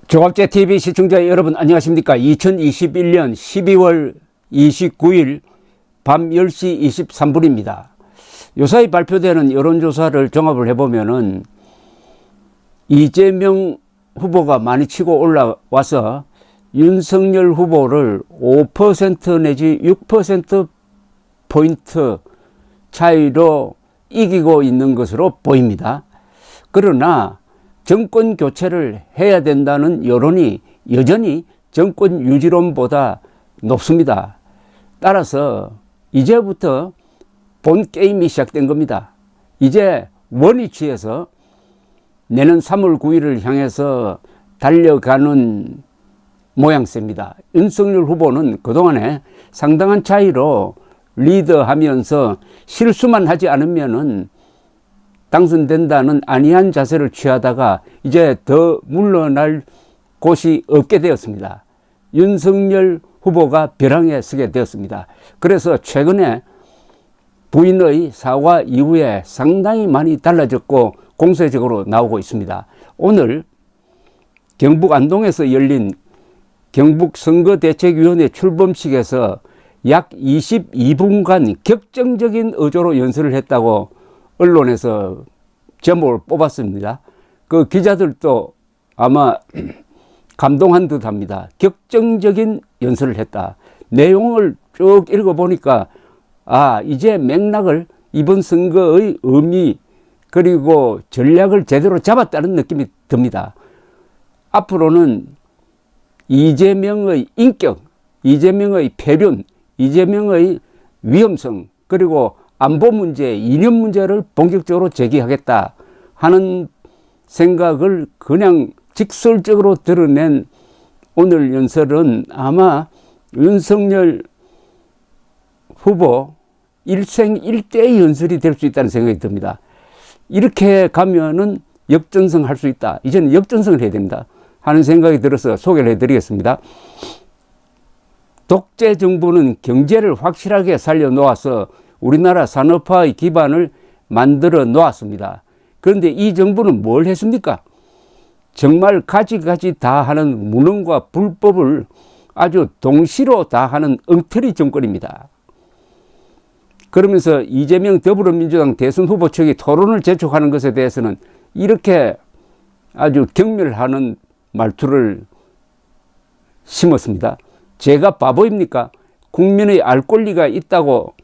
조갑제 TV 시청자 여러분 안녕하십니까. 2021년 12월 29일 밤 10시 23분입니다. 요사이 발표되는 여론조사를 종합을 해보면은 이재명 후보가 많이 치고 올라와서 윤석열 후보를 5% 내지 6%포인트 차이로 이기고 있는 것으로 보입니다. 그러나 정권 교체를 해야 된다는 여론이 여전히 정권 유지론보다 높습니다. 따라서 이제부터 본 게임이 시작된 겁니다. 이제 원위치에서 내년 3월 9일을 향해서 달려가는 모양새입니다. 윤석열 후보는 그동안에 상당한 차이로 리드하면서 실수만 하지 않으면은 당선된다는 안이한 자세를 취하다가 이제 더 물러날 곳이 없게 되었습니다. 윤석열 후보가 벼랑에 서게 되었습니다. 그래서 최근에 부인의 사과 이후에 상당히 많이 달라졌고 공세적으로 나오고 있습니다. 오늘 경북 안동에서 열린 경북선거대책위원회 출범식에서 약 22분간 격정적인 어조로 연설을 했다고 언론에서 제목을 뽑았습니다. 그 기자들도 아마 감동한 듯 합니다. 격정적인 연설을 했다. 내용을 쭉 읽어보니까 이제 맥락을 이번 선거의 의미 그리고 전략을 제대로 잡았다는 느낌이 듭니다. 앞으로는 이재명의 인격, 이재명의 패륜, 이재명의 위험성 그리고 안보 문제, 이념 문제를 본격적으로 제기하겠다 하는 생각을 그냥 직설적으로 드러낸 오늘 연설은 아마 윤석열 후보 일생일대의 연설이 될 수 있다는 생각이 듭니다. 이렇게 가면은 역전승 할 수 있다. 이제는 역전승을 해야 됩니다. 하는 생각이 들어서 소개를 해드리겠습니다. 독재 정부는 경제를 확실하게 살려놓아서 우리나라 산업화의 기반을 만들어 놓았습니다. 그런데 이 정부는 뭘 했습니까? 정말 가지가지 다 하는 무능과 불법을 아주 동시로 다 하는 엉터리 정권입니다. 그러면서 이재명 더불어민주당 대선 후보 측이 토론을 재촉하는 것에 대해서는 이렇게 아주 경멸하는 말투를 심었습니다. 제가 바보입니까? 국민의 알 권리가 있다고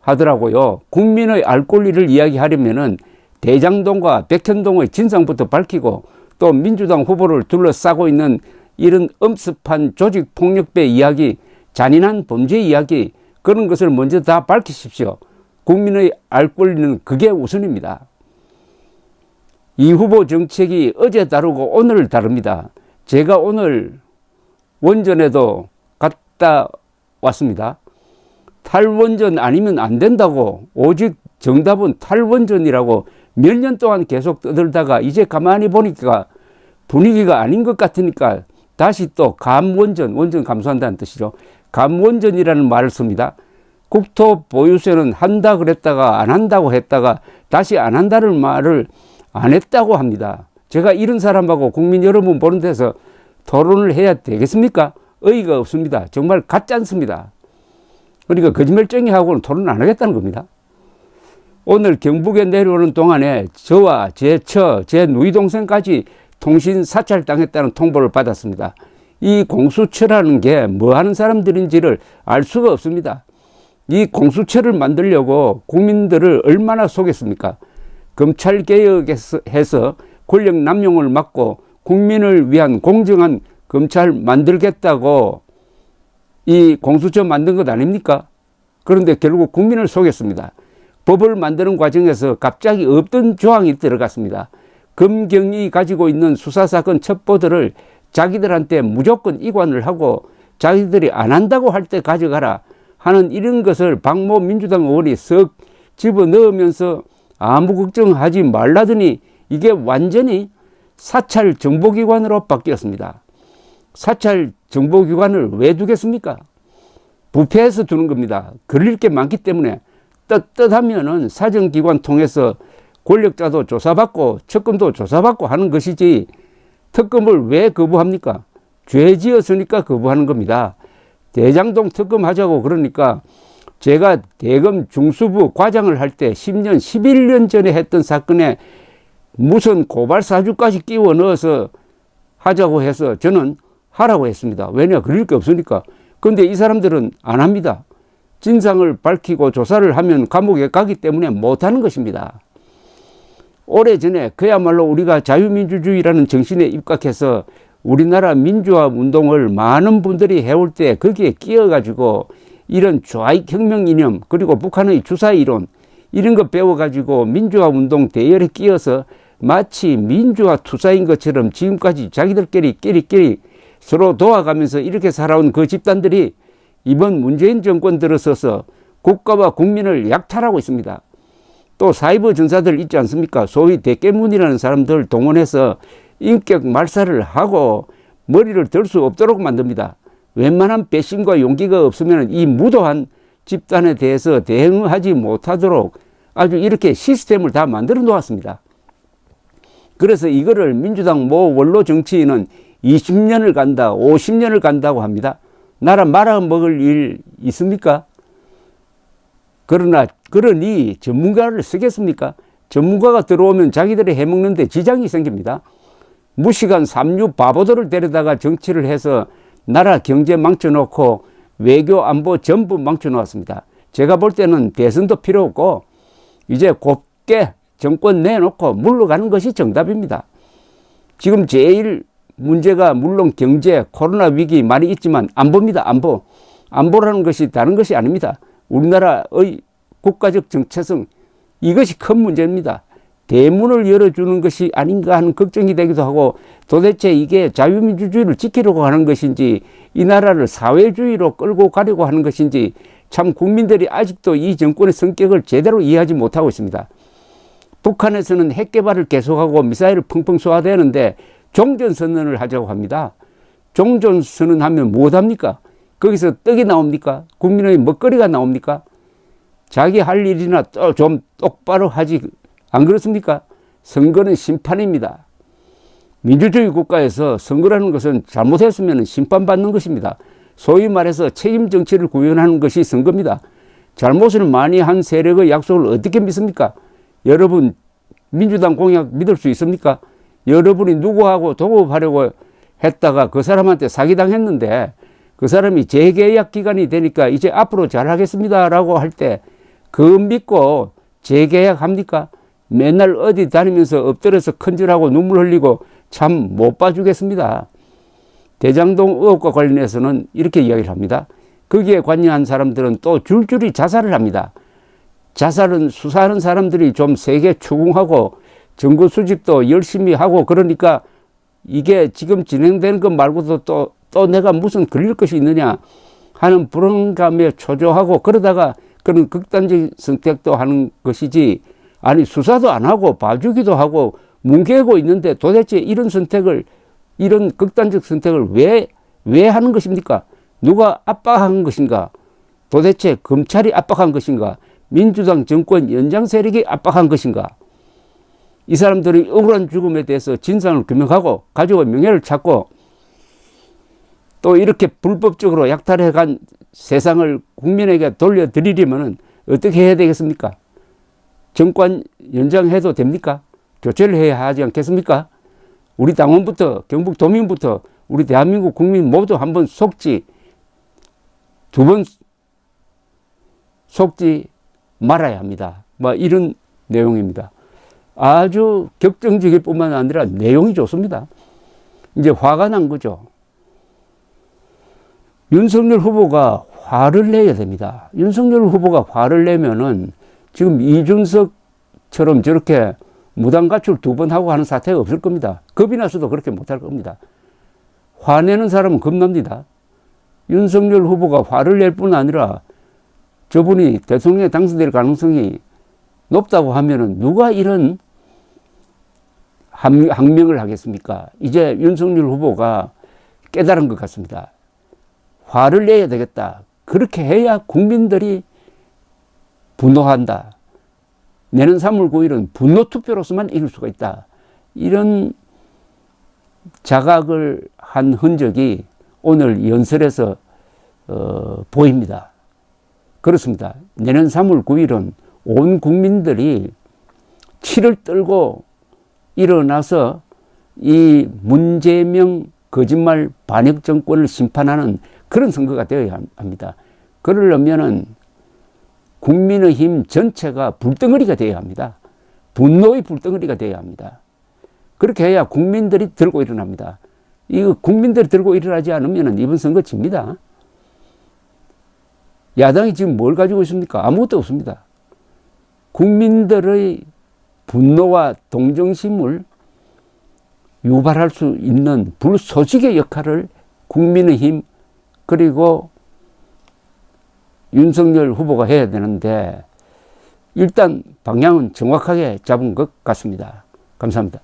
하더라고요. 국민의 알 권리를 이야기하려면은 대장동과 백현동의 진상부터 밝히고 또 민주당 후보를 둘러싸고 있는 이런 엄습한 조직폭력배 이야기, 잔인한 범죄 이야기 그런 것을 먼저 다 밝히십시오. 국민의 알 권리는 그게 우선입니다. 이 후보 정책이 어제 다르고 오늘 다릅니다. 제가 오늘 원전에도 갔다 왔습니다. 탈원전 아니면 안 된다고 오직 정답은 탈원전이라고 몇 년 동안 계속 떠들다가 이제 가만히 보니까 분위기가 아닌 것 같으니까 다시 또 감원전, 원전 감수한다는 뜻이죠. 감원전이라는 말을 씁니다. 국토 보유세는 한다 그랬다가 안 한다고 했다가 다시 안 한다는 말을 안 했다고 합니다. 제가 이런 사람하고 국민 여러분 보는 데서 토론을 해야 되겠습니까? 의의가 없습니다. 정말 같지 않습니다. 그러니까 거짓말쟁이하고는 토론 안 하겠다는 겁니다. 오늘 경북에 내려오는 동안에 저와 제 누이 동생까지 통신 사찰당했다는 통보를 받았습니다. 이 공수처라는 게 뭐 하는 사람들인지를 알 수가 없습니다. 이 공수처를 만들려고 국민들을 얼마나 속였습니까? 검찰개혁해서 권력 남용을 막고 국민을 위한 공정한 검찰 만들겠다고 이 공수처 만든 것 아닙니까? 그런데 결국 국민을 속였습니다. 법을 만드는 과정에서 갑자기 없던 조항이 들어갔습니다. 검경이 가지고 있는 수사사건 첩보들을 자기들한테 무조건 이관을 하고 자기들이 안 한다고 할 때 가져가라 하는 이런 것을 박모 민주당 의원이 썩 집어넣으면서 아무 걱정하지 말라더니 이게 완전히 사찰 정보기관으로 바뀌었습니다. 사찰 정보기관을 왜 두겠습니까? 부패해서 두는 겁니다. 그릴 게 많기 때문에 떳떳하면은 사정기관 통해서 권력자도 조사받고 측근도 조사받고 하는 것이지 특검을 왜 거부합니까? 죄 지었으니까 거부하는 겁니다. 대장동 특검 하자고 그러니까 제가 대검 중수부 과장을 할 때 10년, 11년 전에 했던 사건에 무슨 고발 사주까지 끼워 넣어서 하자고 해서 저는 하라고 했습니다. 왜냐? 그럴 게 없으니까. 그런데 이 사람들은 안 합니다. 진상을 밝히고 조사를 하면 감옥에 가기 때문에 못하는 것입니다. 오래전에 그야말로 우리가 자유민주주의라는 정신에 입각해서 우리나라 민주화 운동을 많은 분들이 해올 때 거기에 끼어가지고 이런 좌익 혁명 이념 그리고 북한의 주사 이론 이런 거 배워가지고 민주화 운동 대열에 끼어서 마치 민주화 투사인 것처럼 지금까지 자기들끼리 끼리끼리 서로 도와가면서 이렇게 살아온 그 집단들이 이번 문재인 정권 들어서서 국가와 국민을 약탈하고 있습니다. 또 사이버 전사들 있지 않습니까? 소위 대깨문이라는 사람들 동원해서 인격 말살을 하고 머리를 들 수 없도록 만듭니다. 웬만한 배심과 용기가 없으면 이 무도한 집단에 대해서 대응하지 못하도록 아주 이렇게 시스템을 다 만들어 놓았습니다. 그래서 이거를 민주당 모 원로 정치인은 20년을 간다, 50년을 간다고 합니다. 나라 말아먹을 일 있습니까? 그러니 전문가를 쓰겠습니까? 전문가가 들어오면 자기들이 해먹는데 지장이 생깁니다. 무식한 삼류 바보들을 데려다가 정치를 해서 나라 경제 망쳐놓고 외교 안보 전부 망쳐놓았습니다. 제가 볼 때는 대선도 필요 없고 이제 곱게 정권 내놓고 물러가는 것이 정답입니다. 지금 제일 문제가 물론 경제, 코로나 위기 많이 있지만 안보입니다. 안보. 안보라는 것이 다른 것이 아닙니다. 우리나라의 국가적 정체성 이것이 큰 문제입니다. 대문을 열어주는 것이 아닌가 하는 걱정이 되기도 하고 도대체 이게 자유민주주의를 지키려고 하는 것인지 이 나라를 사회주의로 끌고 가려고 하는 것인지 참 국민들이 아직도 이 정권의 성격을 제대로 이해하지 못하고 있습니다. 북한에서는 핵 개발을 계속하고 미사일을 펑펑 쏘아대는데 종전선언을 하자고 합니다. 종전선언하면 무엇합니까? 거기서 떡이 나옵니까? 국민의 먹거리가 나옵니까? 자기 할 일이나 좀 똑바로 하지 안 그렇습니까? 선거는 심판입니다. 민주주의 국가에서 선거라는 것은 잘못했으면 심판받는 것입니다. 소위 말해서 책임 정치를 구현하는 것이 선거입니다. 잘못을 많이 한 세력의 약속을 어떻게 믿습니까? 여러분 민주당 공약 믿을 수 있습니까? 여러분이 누구하고 동업하려고 했다가 그 사람한테 사기당했는데 그 사람이 재계약 기간이 되니까 이제 앞으로 잘하겠습니다 라고 할 때 그거 믿고 재계약 합니까? 맨날 어디 다니면서 엎드려서 큰절하고 눈물 흘리고 참 못 봐주겠습니다. 대장동 의혹과 관련해서는 이렇게 이야기를 합니다. 거기에 관여한 사람들은 또 줄줄이 자살을 합니다. 자살은 수사하는 사람들이 좀 세게 추궁하고 증거 수집도 열심히 하고 그러니까 이게 지금 진행되는 것 말고도 또 내가 무슨 걸릴 것이 있느냐 하는 불안감에 초조하고 그러다가 그런 극단적 선택도 하는 것이지 아니 수사도 안 하고 봐주기도 하고 뭉개고 있는데 도대체 이런 선택을 이런 극단적 선택을 왜 하는 것입니까? 누가 압박한 것인가? 도대체 검찰이 압박한 것인가? 민주당 정권 연장 세력이 압박한 것인가? 이 사람들이 억울한 죽음에 대해서 진상을 규명하고 가족의 명예를 찾고 또 이렇게 불법적으로 약탈해간 세상을 국민에게 돌려드리려면 어떻게 해야 되겠습니까? 정권 연장해도 됩니까? 교체를 해야 하지 않겠습니까? 우리 당원부터 경북도민부터 우리 대한민국 국민 모두 한번 속지 두 번 속지 말아야 합니다. 뭐 이런 내용입니다. 아주 격정적일 뿐만 아니라 내용이 좋습니다. 이제 화가 난 거죠. 윤석열 후보가 화를 내야 됩니다. 윤석열 후보가 화를 내면은 지금 이준석처럼 저렇게 무단가출 2번 하고 하는 사태가 없을 겁니다. 겁이 나서도 그렇게 못할 겁니다. 화내는 사람은 겁납니다. 윤석열 후보가 화를 낼 뿐 아니라 저분이 대통령에 당선될 가능성이 높다고 하면은 누가 이런 항명을 하겠습니까? 이제 윤석열 후보가 깨달은 것 같습니다. 화를 내야 되겠다. 그렇게 해야 국민들이 분노한다. 내년 3월 9일은 분노 투표로서만 이길 수가 있다. 이런 자각을 한 흔적이 오늘 연설에서 보입니다. 그렇습니다. 내년 3월 9일은 온 국민들이 치를 떨고 일어나서 이 문재명 거짓말 반역 정권을 심판하는 그런 선거가 되어야 합니다. 그러려면은 국민의힘 전체가 불덩어리가 되어야 합니다. 분노의 불덩어리가 되어야 합니다. 그렇게 해야 국민들이 들고 일어납니다. 이거 국민들이 들고 일어나지 않으면 이번 선거 집니다. 야당이 지금 뭘 가지고 있습니까? 아무것도 없습니다. 국민들의 분노와 동정심을 유발할 수 있는 불소식의 역할을 국민의힘 그리고 윤석열 후보가 해야 되는데 일단 방향은 정확하게 잡은 것 같습니다. 감사합니다.